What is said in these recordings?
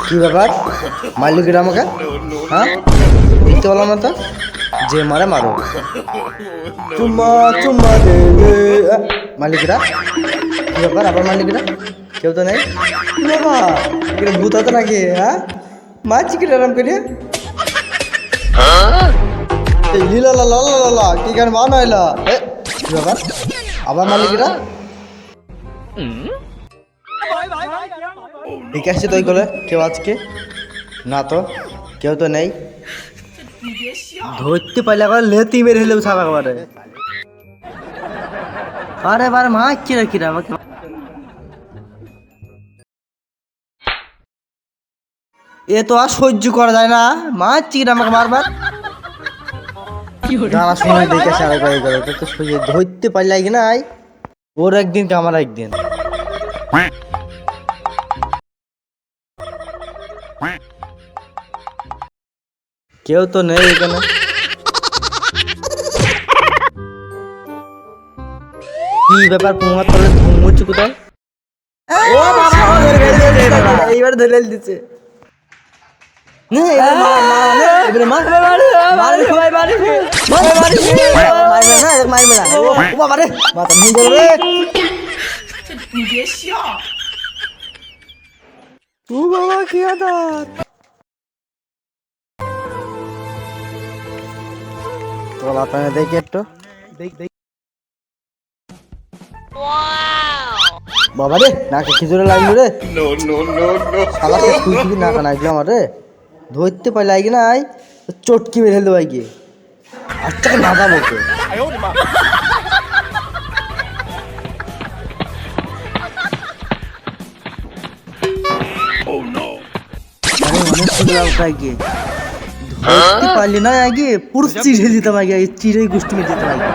কি ব্যাপার মালিকরা আমাকে? হ্যাঁ বুঝতে পারলাম না তো। যে মারে মারো, চুম্মা চুম্মা দে দে। মালিকরা কি ব্যাপার? আবার মালিকরা কেউ তো নেই। কি ব্যাপার, এখানে ভূত হতো নাকি? হ্যাঁ মারছি কি আরাম করে? লীলা লা লা লা লা কি গান মান হইলা? কি ব্যাপার আবার মালিকরা? ঠিক আছে তুই বলে কেউ আজকে না তো, কেউ তো নেই। ধরতে পারলে আবার লেতি মেরে হলেও ছাড়া একবারে। আরে বার মারছি না কিরা আমাকে। এ তো আর সহ্য করা যায় না, মারছি কিনা আমাকে বারবার। গানা শুনে দেখেছে আরেকবার এই করে তো সহ্য ধরতে পারলে কি না। ওর একদিন কে আমার একদিন। কেউ তো নেই এখানে। কি ব্যাপার তোমার তলে ঘুমোচ্ছ কোথায়? ও বাবা এইবার ধরে দিচ্ছে। দেখি একটু বাবা রে, নাকে খিচুড়ে লাগলো রে। শালা সে তুই তুই নাকা লাগলো আমার রে। ধরতে পারলে আই না আই চটকি বের হেলতে ভাই গিয়ে আচ্ছা নাদা বকে। অনেক সুন্দর উঠাই গিয়ে ধরতে পারলি না আগে পুরো চিড়ে দিতাম আগে, চিড়ে গোষ্ঠী মেয়ে দিতাম আগে।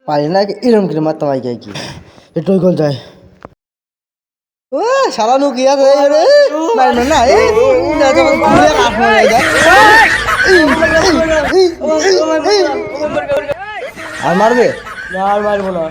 পারি না এরম করে মারতাম আগে কি একটু গোল যায়। ও শালানু কি আছে রে মারবে না এই যখন ঘুরে কাট মারা যায়। আর মারবে না? আর মারবো না।